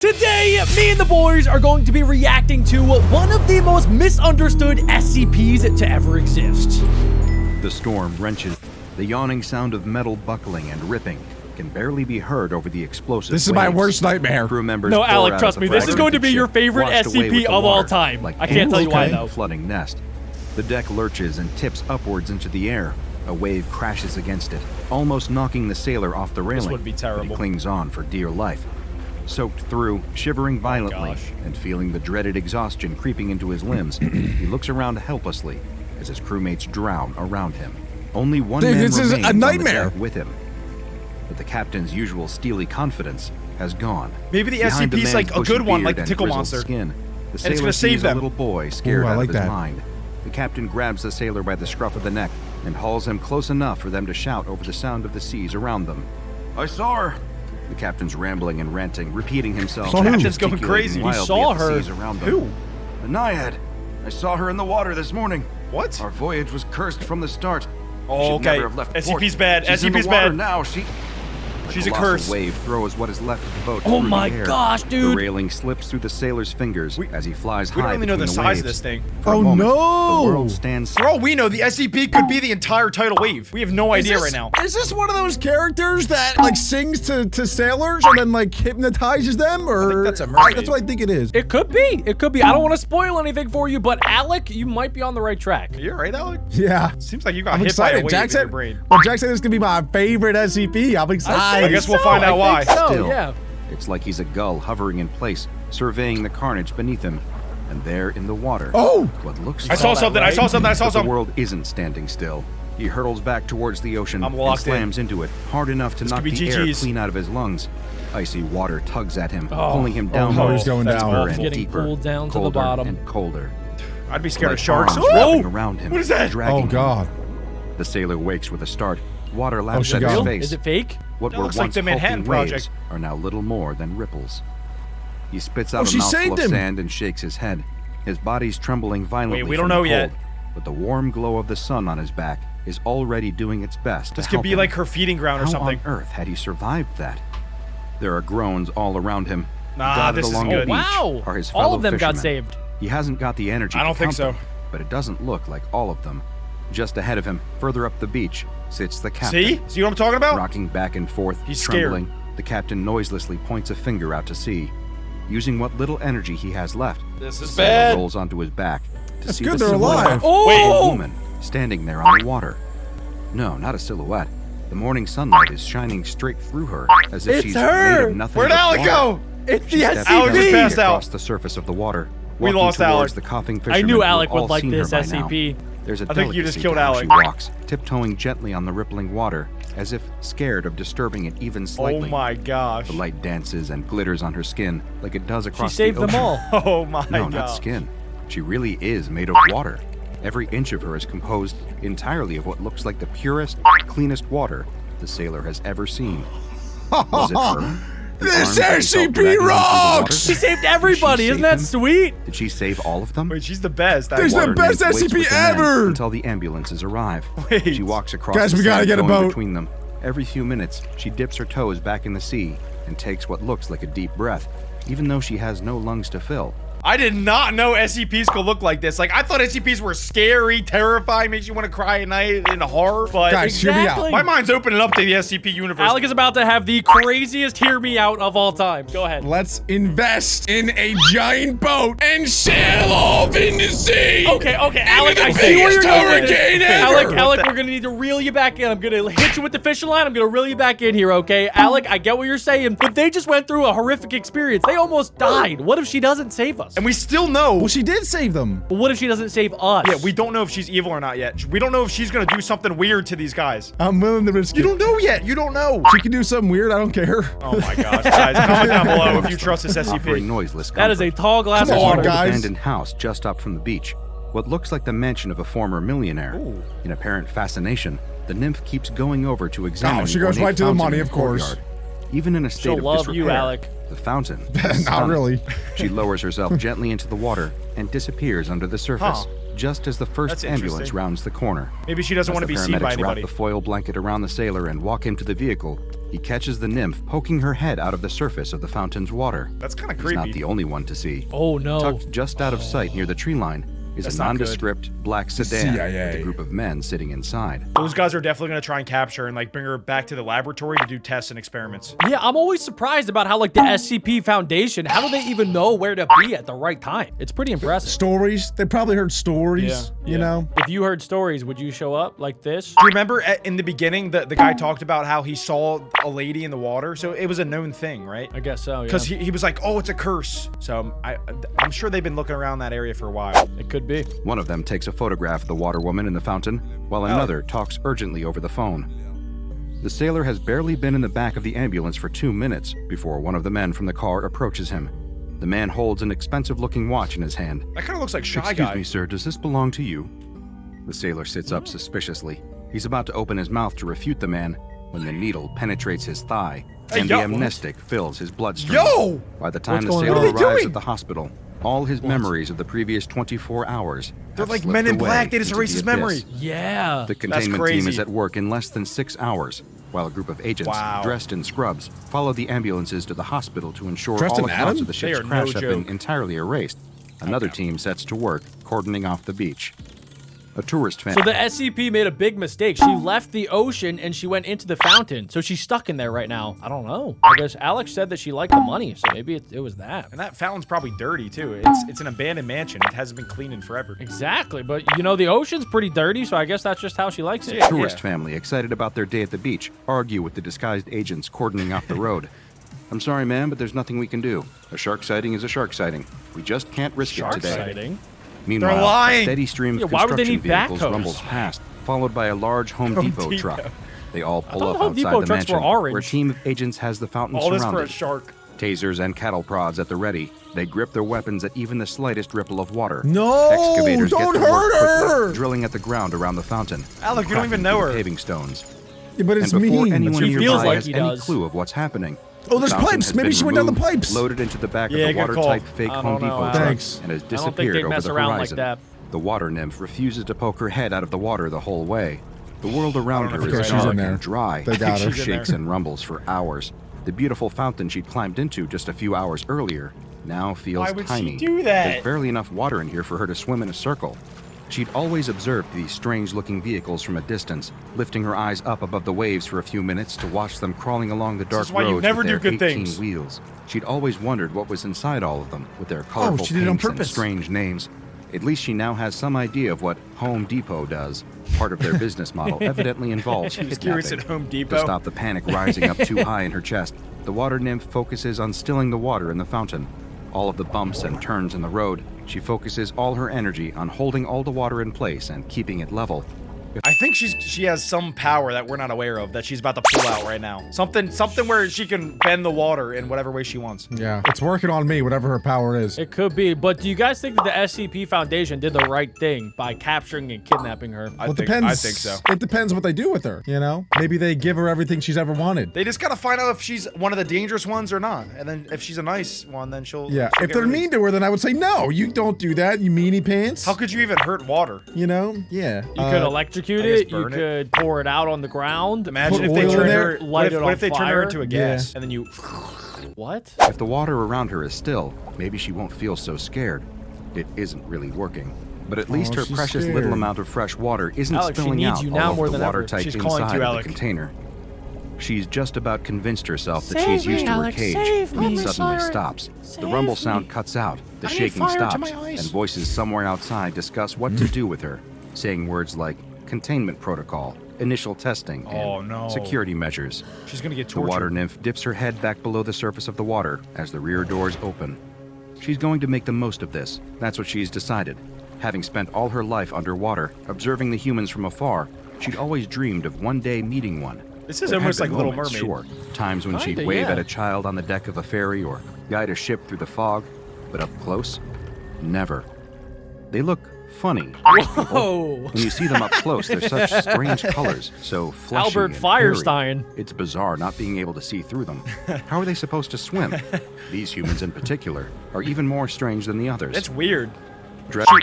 Today, me and the boys are going to be reacting to one of the most misunderstood SCPs to ever exist. The storm wrenches. The yawning sound of metal buckling and ripping can barely be heard over the explosive This is my worst nightmare. Crew members No, Alec, trust me, this is going to be your favorite SCP of all time. Like I can't tell you why, though. Flooding nest. The deck lurches and tips upwards into the air. A wave crashes against it, almost knocking the sailor off the railing. This would be terrible. But he clings on for dear life. Soaked through, shivering violently, and feeling the dreaded exhaustion creeping into his limbs, he looks around helplessly as his crewmates drown around him. Only one man this is remains a on the nightmare. deck with him. But the captain's usual steely confidence has gone. Maybe the Behind SCP's man's like a bushy good one, beard like the and tickle grizzled monster. Skin, the And it's sailor gonna save sees them. a little boy scared Ooh, I out like of his that. mind. The captain grabs the sailor by the scruff of the neck and hauls him close enough for them to shout over the sound of the seas around them. I saw her. The captain's rambling and ranting, repeating himself. Saw who? Captain's going crazy. He saw her. Who? A naiad. I saw her in the water this morning. What? Our voyage was cursed from the start. Oh, Should okay. never have left port. SCP's bad. She's in the SCP's water bad. now. She's a colossal curse. Wave throws what is left of the boat. Oh through my the air. gosh, dude. The railing slips through the sailor's fingers as he flies We high don't even know the between size of waves. this thing. For a Oh, moment, no. The world stands. For all we know, the SCP could be the entire tidal wave. We have no idea right now. Is this one of those characters that like sings to sailors and then like hypnotizes them, or I think that's a mermaid. That's what I think it is. It could be. It could be. I don't want to spoil anything for you, but Alec, you might be on the right track. You're right, Alec? Yeah. Seems like you got I'm hit by a excited. wave Jack in your said, brain. well, Jack said this could be my favorite SCP. I'm excited. I guess we'll find out why. Still, Yeah. it's like he's a gull hovering in place, surveying the carnage beneath him. And there in the water, Oh! what looks I like saw something. I saw something. I saw the something. world isn't standing still. He hurtles back towards the ocean I'm and locked in. slams into it hard enough to This knock could the be air GG's. clean out of his lungs. Icy water tugs at him, Oh. pulling him down Oh, he's going that's down. awful. and Getting deeper, pulled down to the colder bottom. and colder. I'd be scared Like of sharks. arms Whoa! wrapping around him, What is that? dragging Oh God. him. The sailor wakes with a start. Water laps she at his got him. face. Is it fake? What That were looks like once the Manhattan hulking waves Project. are now little more than ripples. He spits out a she mouthful saved of him. sand and shakes his head. His body's trembling violently. we from don't know the yet. cold, but the warm glow of the sun on his back is already doing its best This to could help be him. like her feeding ground or How something. on earth had he survived that? There are groans all around him. Nah, Dotted this is along good. the beach Wow. are his All fellow of them got fishermen. saved. He hasn't got the energy I don't to think count so. them, but it doesn't look like all of them. Just ahead of him, further up the beach, sits the captain. See? See what I'm talking about? Rocking back and forth, He's scared. trembling, the captain noiselessly points a finger out to sea. Using what little energy he has left, This is the sailor bad. rolls onto his back to That's see good the they're silhouette alive. Oh! of a woman standing there on the water. No, not a silhouette. The morning sunlight is shining straight through her, as if It's she's her! made of nothing Where'd but Alec water. go? It's the She steps Alec just SCP. passed out. across the surface of the water. We walking lost towards Alec. The coughing I fishermen knew who've Alec would all like seen her this by now. SCP. There's a I think you just delicacy killed to how Alec. she walks, tiptoeing gently on the rippling water, as if scared of disturbing it even Oh slightly. my gosh. The light dances and glitters on her skin like it does She across saved the them ocean. all. Oh my No, god. not skin. She really is made of water. Every inch of her is composed entirely of what looks like the purest, cleanest water the sailor has ever seen. Was it her? The This arms that he felt SCP dragging him through the rocks! water? She saved everybody. Did she Isn't that save him? sweet? Did she save all of them? Wait, she's the best. There's Water the best nymph waits SCP with the men ever! Until the ambulances arrive. Wait. She walks across Guys, the we gotta sand get a going boat. between them. Every few minutes, she dips her toes back in the sea and takes what looks like a deep breath, even though she has no lungs to fill. I did not know SCPs could look like this. Like, I thought SCPs were scary, terrifying, makes you want to cry at night in horror, but Guys, hear me out. Exactly. my mind's opening up to the SCP universe. Alec is about to have the craziest hear me out of all time. Go ahead. Let's invest in a giant boat and sail off in the sea. Okay, Alec, the I see where you're biggest going with this. hurricane ever. Alec, we're gonna need to reel you back in. I'm gonna hit you with the fishing line. I'm gonna reel you back in here, okay? Alec, I get what you're saying, but they just went through a horrific experience. They almost died. What if she doesn't save us? and we still know. Well, she did save them. But what if she doesn't save us? Yeah, we don't know if she's evil or not yet. We don't know if she's gonna do something weird to these guys. I'm willing to risk You it. don't know yet. You don't know. She can do something weird. I don't care. Oh my gosh, guys. Comment down below if you trust this Offering SCP. noiseless That is a comfort. tall glass Come of on, water. guys. Abandoned house just up from the beach. What looks like the mansion of a former millionaire. Ooh. In apparent fascination, the nymph keeps going over to examine. Oh, she goes the ornate right to the fountain money, in of the course. courtyard. Even in a state She'll of love disrepair, you, Alec. the fountain. is Not stunning. really. She lowers herself gently into the water and disappears under the surface, just as the first That's ambulance interesting. rounds the corner. Maybe she doesn't As want to the be seen by paramedics wrap anybody. the foil blanket around the sailor and walk him to the vehicle, he catches the nymph poking her head out of the surface of the fountain's water. That's kind of He's not creepy. the only one to see. Oh no. Tucked just out of sight near the tree line is That's a not good. nondescript black sedan CIA. with a group of men sitting inside. Those guys are definitely going to try and capture her and like bring her back to the laboratory to do tests and experiments. Yeah, I'm always surprised about how like the SCP Foundation, how do they even know where to be at the right time? It's pretty impressive. Stories. They probably heard stories. You know. If you heard stories, would you show up like this? Do you remember in the beginning, the guy talked about how he saw a lady in the water? So it was a known thing, right? I guess so, yeah. Because he was like, oh, it's a curse. So I'm sure they've been looking around that area for a while. It could be. One of them takes a photograph of the water woman in the fountain, while another talks urgently over the phone. The sailor has barely been in the back of the ambulance for 2 minutes before one of the men from the car approaches him. The man holds an expensive-looking watch in his hand. That kind of looks like Shy Excuse Guy. me, sir, does this belong to you? The sailor sits up suspiciously. He's about to open his mouth to refute the man when the needle penetrates his thigh Hey, and yo, the amnestic fills his bloodstream. Yo! By the time What's the going sailor on? What are they arrives doing? at the hospital, all his memories of the previous 24 hours They're have like slipped Men in away Black. They just into erase the his abyss. memory. Yeah. The containment team crazy. is at work in less than 6 hours, while a group of agents, Wow. dressed in scrubs, follow the ambulances to the hospital to ensure Dressed all in accounts Adam? of the ship's They are crash no have been joke. entirely erased. Another team sets to work, cordoning off the beach. A tourist So family. the SCP made a big mistake. She left the ocean and she went into the fountain. So she's stuck in there right now. I don't know. I guess Alex said that she liked the money, so maybe it was that. And that fountain's probably dirty too. It's an abandoned mansion. It hasn't been cleaned in forever. Exactly, but you know the ocean's pretty dirty, so I guess that's just how she likes it. Yeah. Tourist family, excited about their day at the beach, argue with the disguised agents cordoning off the road. I'm sorry, ma'am, but there's nothing we can do. A shark sighting is a shark sighting. We just can't risk Shark it today. sighting. Meanwhile, They're lying. a steady stream of Yeah, why would they construction need vehicles backhoes? rumbles past, followed by a large Home Depot truck. They all pull thought up Home outside Depot the trucks were mansion, orange. where a team of agents has the fountain All this for a surrounded. shark. Tasers and cattle prods at the ready. They grip their weapons at even the slightest ripple of water. No, Excavators don't get to work hurt quickly, her. drilling at the ground around the fountain. Alec, you don't even cracking know through her. the paving stones. Yeah, but it's And before mean. anyone She nearby feels like has he any does. clue of what's happening, Oh, there's the fountain pipes. has Maybe been she went down the removed, pipes. Loaded into the back Yeah, of the good call. watertight fake I don't Home know, Depot Alex. truck Thanks. and has I don't think disappeared they'd over mess the around like horizon. that. The water nymph refuses to poke her head out of the water the whole way. The world around I don't her know if is she's in dark there. and dry. They got her. She shakes and rumbles for hours. The beautiful fountain she'd climbed into just a few hours earlier now feels Why would she tiny. do that? There's barely enough water in here for her to swim in a circle. She'd always observed these strange-looking vehicles from a distance, lifting her eyes up above the waves for a few minutes to watch them crawling along the dark is why you roads never with do their good 18 things. wheels. She'd always wondered what was inside all of them, with their colorful she did it on paints and purpose. strange names. At least she now has some idea of what Home Depot does. Part of their business model evidently involves She was curious at kidnapping. Home Depot. To stop the panic rising up too high in her chest, the water nymph focuses on stilling the water in the fountain. All of the bumps and turns in the road, she focuses all her energy on holding all the water in place and keeping it level. I think she has some power that we're not aware of that she's about to pull out right now. Something where she can bend the water in whatever way she wants. Yeah, it's working on me, whatever her power is. It could be, but do you guys think that the SCP Foundation did the right thing by capturing and kidnapping her? I Well, it think depends. so. It depends what they do with her, you know? Maybe they give her everything she's ever wanted. They just gotta find out if she's one of the dangerous ones or not. And then if she's a nice one, then she'll Yeah, she'll if get they're released. mean to her, then I would say, no, you don't do that, you meanie pants. How could you even hurt water? You know? Yeah. You could electrocute I guess it, you burn it. could pour it out on the ground. Imagine Put if they oil in turn there, her. light What it if, on what if they turn her fire? into a gas Yeah. and then you? What? If the water around her is still, maybe she won't feel so scared. It isn't really working. But at least her she's precious scared. little amount of fresh water isn't Alex, she spilling needs out you all now over more the than ever. watertight She's calling inside to you, of Alec. the container. She's just about convinced herself that she's used to her cage when it suddenly stops. The rumble sound cuts out, the shaking stops, and voices somewhere outside discuss what to do with her, saying words like containment protocol, initial testing, Oh, and no. security measures. She's gonna get The tortured. water nymph dips her head back below the surface of the water as the rear doors open. She's going to make the most of this. That's what she's decided. Having spent all her life underwater, observing the humans from afar, she'd always dreamed of one day meeting one. This is There had almost been like Little moments, Mermaid. Sure, times when she'd Kinda, wave yeah. at a child on the deck of a ferry or guide a ship through the fog, but up close, never. They look funny. Whoa! When you see them up close, they're such strange colors, so fleshy Albert and hairy. Firestein. It's bizarre not being able to see through them. How are they supposed to swim? These humans in particular are even more strange than the others. That's weird.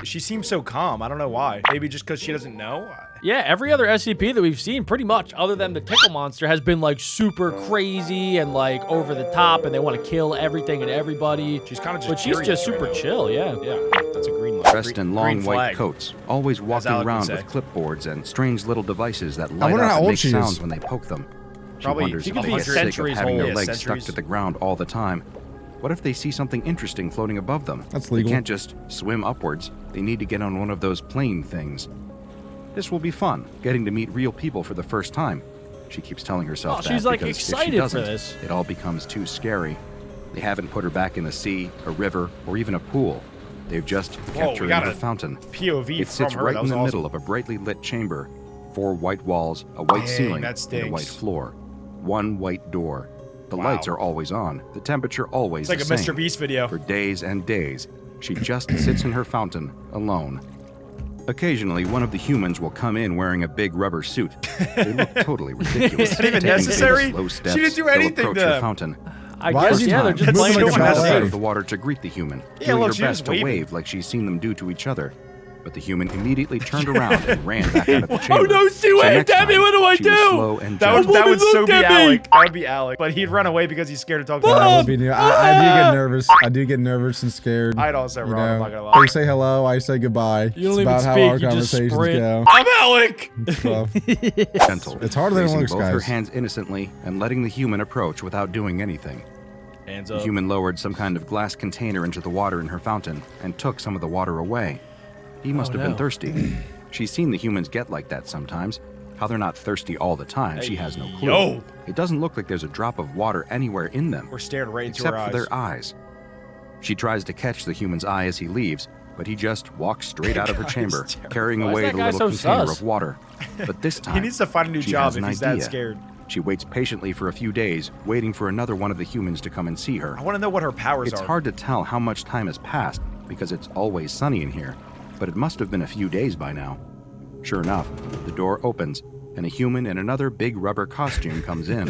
She seems so calm. I don't know why. Maybe just because she doesn't know. Yeah, every other SCP that we've seen, pretty much, other than the tickle monster, has been like super crazy and like over the top, and they want to kill everything and everybody. She's kind of just. But she's just super chill. Yeah. That's a green light. Dressed in long white coats, always walking Alec would around say. with clipboards and strange little devices that light wonder up how and old make she is. sounds when they poke them. She Probably- wonders she if could they be get sick of centuries having their old. legs Centuries. stuck to the ground all the time. What if they see something interesting floating above them? That's legal. They can't just swim upwards. They need to get on one of those plane things. This will be fun, getting to meet real people for the first time. She keeps telling herself that she's like because if she excited for doesn't, this. it all becomes too scary. They haven't put her back in the sea, a river, or even a pool. They've just kept her we in got her a fountain. POV It sits from her. right That in was the awesome. middle of a brightly lit chamber. 4 white walls, a white Dang, ceiling, that and a stinks. white floor. 1 white door. The Wow. lights are always on. The temperature always It's like the a same. Mr. Beast video. For days and days, she just sits in her fountain, alone. Occasionally, one of the humans will come in wearing a big rubber suit. They look totally ridiculous. Is that even Taking big, necessary? slow steps, She didn't do they'll anything approach to her them. fountain. I Why guess, is yeah, he they're just moving playing like a it ballet? Out of the water to greet the human, Yeah, doing look, her she best was to waving. wave like she's seen them do to each other. But the human immediately turned around and ran back out of the chamber. Oh no, she So waved next at me. time, What do I she was do? slow and That would, gentle. that would so looked be at me. Alec. That would be Alec. But he'd run away because he's scared to talk to That her. would be new. I do get nervous. I do get nervous and scared. I'd also You run, I'm know, not gonna lie. they say hello, I say goodbye. You don't it's even about how speak, our you just conversations sprint. go. I'm Alec! and stuff. Gentle, It's harder than it raising looks, both her guys. hands innocently and letting the human approach without doing anything. Hands The up. human lowered some kind of glass container into the water in her fountain and took some of the water away. He must have been no. thirsty. She's seen the humans get like that sometimes. How they're not thirsty all the time, she has no clue. Yo. It doesn't look like there's a drop of water anywhere in them, We're staring right into except her for eyes. their eyes. She tries to catch the human's eye as he leaves, but he just walks straight out of her That chamber, guy's terrible. carrying Why is away that the guy little so container sus? of water. But this time, He needs to find a new she job has if an he's that idea. scared. She waits patiently for a few days, waiting for another one of the humans to come and see her. I want to know what her powers It's are. hard to tell how much time has passed because it's always sunny in here, but it must have been a few days by now. Sure enough, the door opens and a human in another big rubber costume comes in.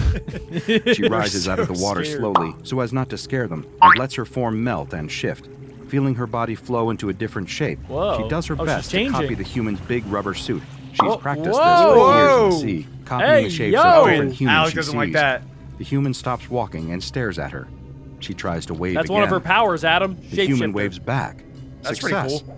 She rises out of the water scared. slowly so as not to scare them and lets her form melt and shift, feeling her body flow into a different shape. Whoa. She does her Oh, best she's to copy changing. the human's big rubber suit. She's Whoa. practiced Whoa. this for years in Whoa. the sea, copying Hey, the shapes yo. of different humans Alec she doesn't like sees. that. The human stops walking and stares at her. She tries to wave That's again. one of her powers, Adam. The human Shapeshifter. waves back. That's Success. pretty cool.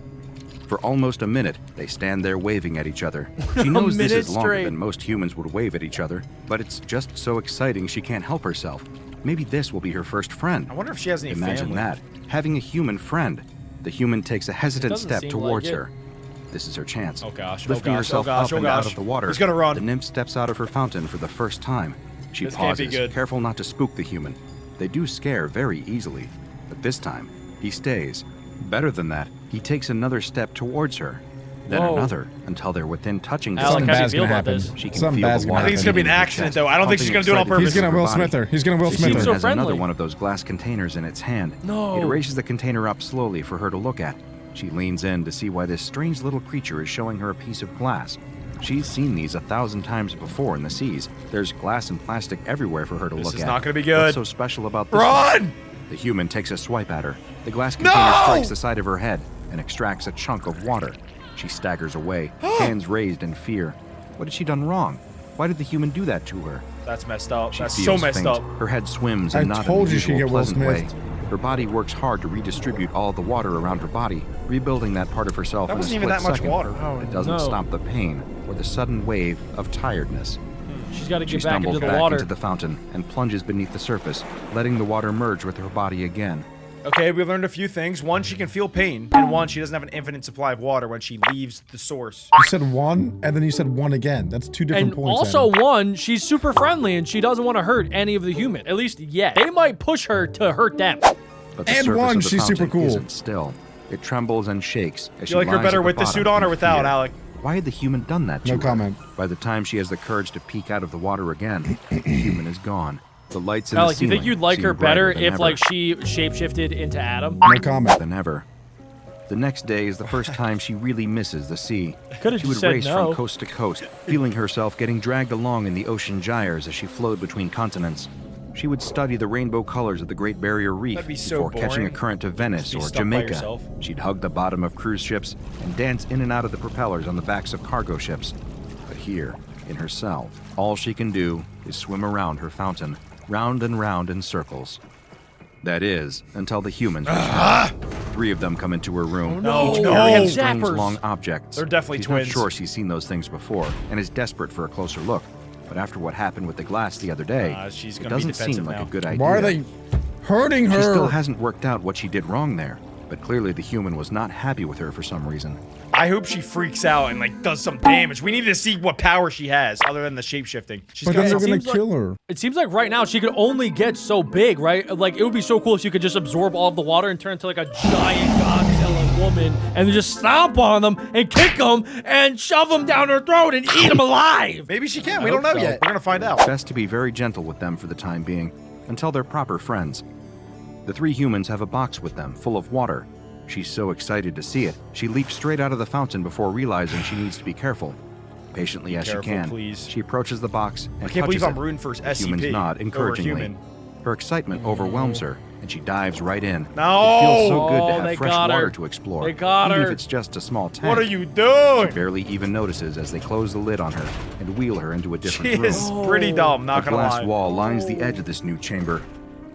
For almost a minute, they stand there waving at each other. She knows this minute is longer straight. than most humans would wave at each other, but it's just so exciting she can't help herself. Maybe this will be her first friend. I wonder if she has any Imagine family. that, having a human friend. The human takes a hesitant doesn't step seem towards like it. her. This is her chance. Oh gosh, Lifting oh gosh, herself oh gosh, up oh and out gosh. of the water, He's gonna run. the nymph steps out of her fountain for the first time. She This can't be pauses, good. careful not to spook the human. They do scare very easily, but this time, he stays. Better than that, he takes another step towards her, then Whoa. another, until they're within touching Alec, Something how do you bad's feel gonna about happen. this? She can Something feel bad's the gonna water I think it's gonna be an beating in her accident, chest, though. I don't think she's pumping gonna do it on excitedly purpose. He's gonna through Will her body. Smith her. He's gonna Will The Smith human so her. has friendly. another one of those glass containers in its hand. No. It raises the container up slowly for her to look at. She leans in to see why this strange little creature is showing her a piece of glass. She's seen these 1,000 times before in the seas. There's glass and plastic everywhere for her to This look is at. not gonna be good. What's so special about this one? Run! The human takes a swipe at her. The glass container No! strikes the side of her head and extracts a chunk of water. She staggers away, hands raised in fear. What had she done wrong? Why did the human do that to her? That's messed up. She That's feels so messed faint. up. Her head swims I and not told in the you she'd usual get Will pleasant way. Smithed. Her body works hard to redistribute all the water around her body, rebuilding that part of herself That in a wasn't split even that much second. water. Oh, It doesn't no. stop the pain or the sudden wave of tiredness. She's got to She get back stumbles into the back water. into the fountain and plunges beneath the surface, letting the water merge with her body again. Okay, we learned a few things. One, she can feel pain, and one, she doesn't have an infinite supply of water when she leaves the source. You said one, and then you said one again. That's two different And points. also, Adam. one, she's super friendly and she doesn't want to hurt any of the human. At least yet. They might push her to hurt them. But the And surface one, of the she's super fountain cool. isn't still. It trembles and shakes as she You like her lies better at the with the bottom suit on or in without, fear. Alec? Why had the human done that to No her? comment. By the time she has the courage to peek out of the water again, the human is gone. The lights in the Alec, you ceiling think you'd like seem her better brighter than if, ever. like, she shapeshifted into Adam? No comment. than ever. The next day is the first time she really misses the sea. Could've She just would said race no. from coast to coast, feeling herself getting dragged along in the ocean gyres as she flowed between continents. She would study the rainbow colors of the Great Barrier Reef That'd be so before catching a boring. current to Venice Just be or stuck by Jamaica. yourself. She'd hug the bottom of cruise ships and dance in and out of the propellers on the backs of cargo ships. But here, in her cell, all she can do is swim around her fountain, round and round in circles. That is, until the humans return. 3 of them come into her room, no. each No. carrying They have strange zappers. long objects. They're definitely she's twins. not sure she's seen those things before and is desperate for a closer look. But after what happened with the glass the other day, she's it gonna be doesn't seem defensive like now. a good idea. Why are they hurting her? She still hasn't worked out what she did wrong there, but clearly the human was not happy with her for some reason. I hope she freaks out and like does some damage. We need to see what power she has other than the shapeshifting. She's But got then they're some- gonna seems like- kill her. It seems like right now she could only get so big, right? Like, it would be so cool if she could just absorb all of the water and turn into like a giant Godzilla woman and then just stomp on them and kick them and shove them down her throat and eat them alive. Maybe she can. I We don't know hope so. yet. We're gonna find out. Best to be very gentle with them for the time being, until they're proper friends. The 3 humans have a box with them, full of water. She's so excited to see it, she leaps straight out of the fountain before realizing she needs to be careful. Patiently as careful, she can, please. she approaches the box and I can't touches believe I'm it. rooting for The SCP. humans nod over encouragingly. human. Her excitement overwhelms her, and she dives right in. No! It feels so good Oh, to have they fresh got her. water to explore, They got even her. if it's just a small tank. What are you doing? Barely even notices as they close the lid on her and wheel her into a different She room. is pretty dumb, A not gonna glass lie. wall lines the edge of this new chamber.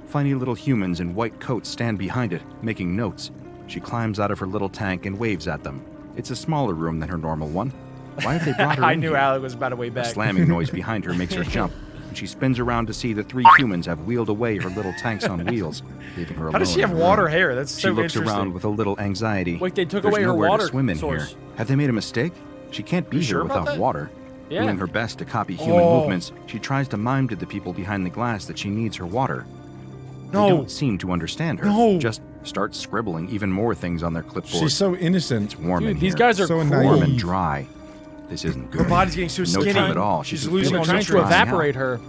Funny little humans in white coats stand behind it, making notes. She climbs out of her little tank and waves at them. It's a smaller room than her normal one. Why have they brought her I in knew here? Alec was about to way A back. slamming noise behind her makes her jump, and she spins around to see the 3 humans have wheeled away her little tanks on wheels, leaving her alone. How does she in have her water room. hair? That's She so looks interesting. around with a little anxiety. Wait, they took There's away her nowhere water to swim in source. here. Have they made a mistake? She can't be You here sure about without that? water. Yeah. Doing her best to copy human Oh. movements, she tries to mime to the people behind the glass that she needs her water. No. They don't seem to understand her. No. Just start scribbling even more things on their clipboard. She's so innocent. It's warm in Dude, these here. guys are So cruel. warm naive. and dry. This isn't good. Her body's getting so No skinny. time at all. She's She's losing feeling all Trying just to drying out. evaporate her.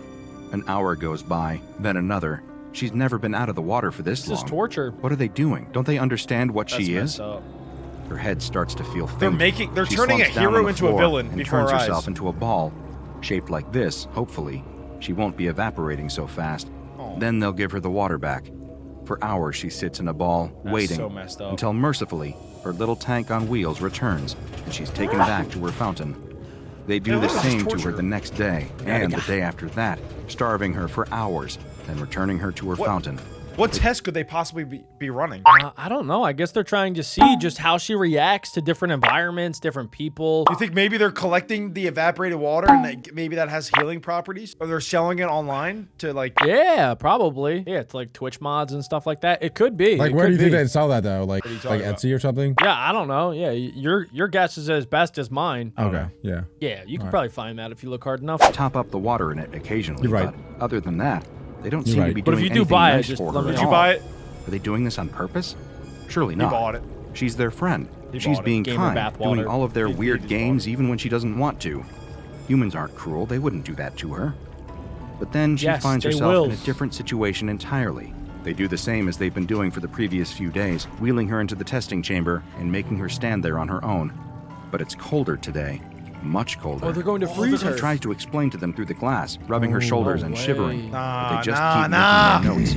An hour goes by, then another. She's never been out of the water for this This long. is torture. What are they doing? Don't they understand what That's she messed is? up. Her head starts to feel faint. They're She turning a slumps down hero on the into a floor villain and before turns our herself eyes. into a ball. Shaped like this, hopefully. She won't be evaporating so fast. Oh. Then they'll give her the water back. For hours she sits in a ball, That's waiting, so messed up. until mercifully, her little tank on wheels returns, and she's taken back to her fountain. They do Yeah, the this is same to torture. her the next day, and the day after that, starving her for hours, then returning her to her fountain. What test could they possibly be running? I don't know. I guess they're trying to see just how she reacts to different environments, different people. Do you think maybe they're collecting the evaporated water and maybe that has healing properties? Or they're selling it online to like... Yeah, probably. Yeah, it's like Twitch mods and stuff like that. It could be. Like, It where do could you think be. they'd sell that though? Like are you talking about? Etsy or something? Yeah, I don't know. Yeah, your guess is as best as mine. Okay, yeah. Yeah, you can probably find that if you look hard enough. Top up the water in it occasionally, You're right. but other than that, they don't You're seem right. to be But if doing you do anything buy it, nice just for let her me at Did you all. buy it? Are they doing this on purpose? Surely He not. bought it. She's their friend. He She's bought it. being Gamer kind, bath doing water. all of their He weird just games even when she doesn't want to. Humans aren't cruel. They wouldn't do that to her. But then she Yes, finds they herself will. in a different situation entirely. They do the same as they've been doing for the previous few days, wheeling her into the testing chamber and making her stand there on her own. But it's colder today. Much colder. Oh, they're going to freeze She her. tries to explain to them through the glass, rubbing her shoulders no and way. shivering. But they just Nah, keep nah. making their notes.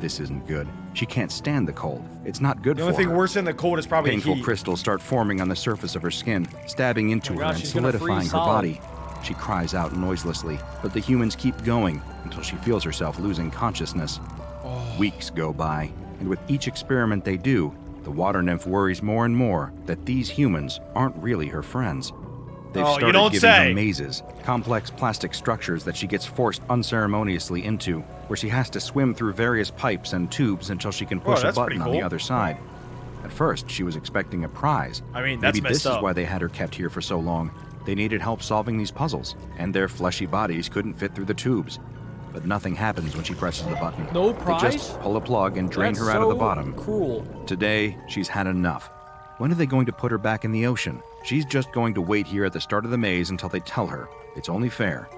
This isn't good. She can't stand the cold. It's not good The for only thing her. worse than the cold is probably Painful heat. crystals start forming on the surface of her skin, stabbing into Oh my her gosh, and she's gonna solidifying freeze her solid. body. She cries out noiselessly, but the humans keep going until she feels herself losing consciousness. Oh. Weeks go by, and with each experiment they do, the water nymph worries more and more that these humans aren't really her friends. They've Oh, you started don't giving say. her mazes, complex plastic structures that she gets forced unceremoniously into, where she has to swim through various pipes and tubes until she can push a that's button pretty on the cool. other side. At first, she was expecting a prize. I mean, that's Maybe this messed up. is why they had her kept here for so long. They needed help solving these puzzles, and their fleshy bodies couldn't fit through the tubes. But nothing happens when she presses the button. No They prize? just pull a plug and drain That's her out of the so bottom. Cruel. Today, she's had enough. When are they going to put her back in the ocean? She's just going to wait here at the start of the maze until they tell her. It's only fair.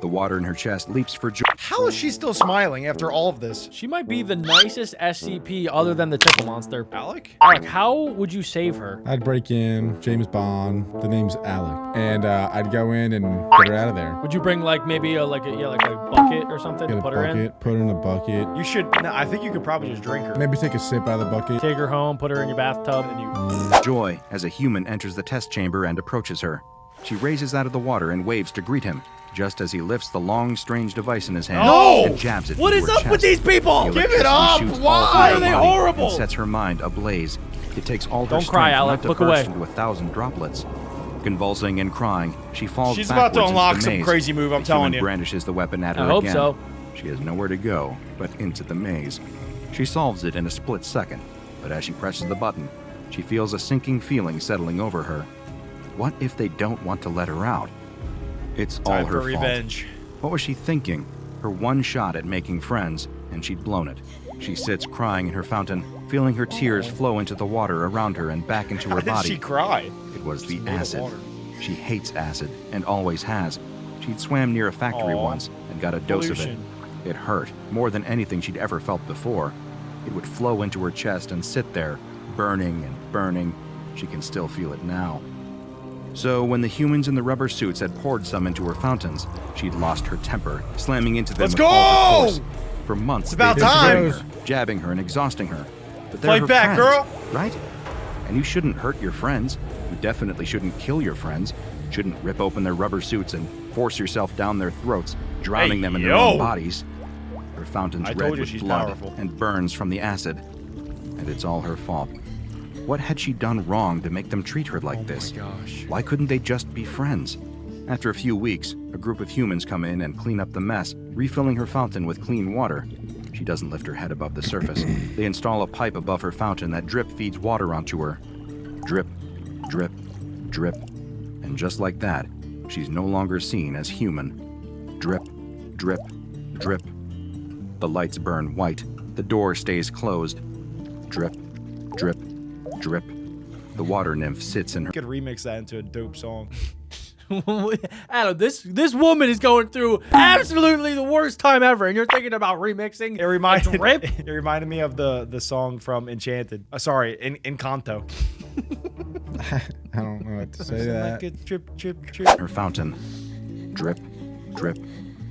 The water in her chest leaps for joy. How is she still smiling after all of this? She might be the nicest SCP other than the tickle monster. Alec? Alec, how would you save her? I'd break in, James Bond, the name's Alec, and I'd go in and get her out of there. Would you bring like maybe a bucket or something Get to a put her in? bucket, put her in a bucket. You should, no, I think you could probably just drink her. Maybe take a sip out of the bucket. Take her home, put her in your bathtub, and you. Joy, as a human, enters the test chamber and approaches her. She raises out of the water and waves to greet him, just as he lifts the long, strange device in his hand No! and jabs it What into is her up with chest. these people? The Give it electricity up! shoots all Why through are her they body horrible? And sets her mind ablaze. It takes all her Don't strength cry, Alec. not to Look burst away. into 1,000 droplets. Convulsing and crying, she falls She's about to backwards into unlock the some maze. crazy move, I'm The telling human you. brandishes the weapon at her I hope again. so. She has nowhere to go but into the maze. She solves it in a split second, but as she presses the button, she feels a sinking feeling settling over her. What if they don't want to let her out? It's all Time her for fault. revenge. What was she thinking? Her one shot at making friends, and she'd blown it. She sits crying in her fountain, feeling her tears flow into the water around her and back into her How did body. she cry? It was Just the made of acid. water. She hates acid, and always has. She'd swam near a factory Aw. once and got a dose of Pollution. it. It hurt, more than anything she'd ever felt before. It would flow into her chest and sit there, burning and burning. She can still feel it now. So when the humans in the rubber suits had poured some into her fountains, she'd lost her temper, slamming into them Let's with all her go! force. For months, It's about they'd been time! hitting her, jabbing her and exhausting her. But they're Fight her back, friends, girl! right? And you shouldn't hurt your friends. You definitely shouldn't kill your friends. Shouldn't rip open their rubber suits and force yourself down their throats, drowning Hey, them in their yo! own bodies. Her fountain's I red told you with she's blood powerful. and burns from the acid. And it's all her fault. What had she done wrong to make them treat her like this? Oh my gosh. Why couldn't they just be friends? After a few weeks, a group of humans come in and clean up the mess, refilling her fountain with clean water. She doesn't lift her head above the surface. They install a pipe above her fountain that drip feeds water onto her. Drip, drip, drip. And just like that, she's no longer seen as human. Drip, drip, drip. The lights burn white. The door stays closed. Drip, drip, drip. The water nymph sits in her. Could remix that into a dope song. Adam, this woman is going through absolutely the worst time ever, and you're thinking about remixing. It reminded Drip? It reminded me of the song from Enchanted. Sorry, Encanto. I don't know what to say to Like that. a drip, drip, drip. Her fountain. Drip, drip,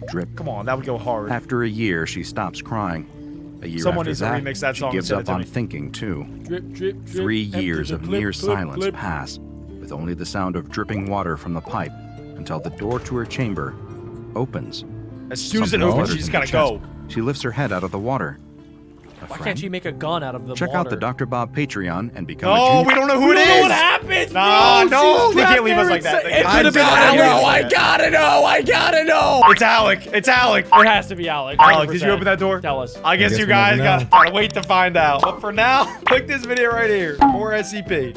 drip. Come on, that would go hard. After a year, she stops crying. A year Someone after needs to that, remix that she song gives and up send it on to me. thinking too. Drip, drip, drip. 3 years Empty of the near clip, clip, silence clip. pass, with only the sound of dripping water from the pipe, until the door to her chamber opens. As soon as it Something opens, flutters she's in gotta her go. chest. She lifts her head out of the water. A Why friend? can't she make a gun out of the Check water? out the Dr. Bob Patreon and become a No, junior. we don't know who it We don't know is. what happens, Nah, bro. no, She's they can't trapped leave us there like that. inside- They It can't. could have been I Alec. know, I gotta know, I gotta know. It's Alec. It's Alec. It has to be Alec. Alec, did you 100%. open that door? Tell us. I guess guess you we'll never guys know. gotta wait to find out. But for now, click this video right here. More SCP.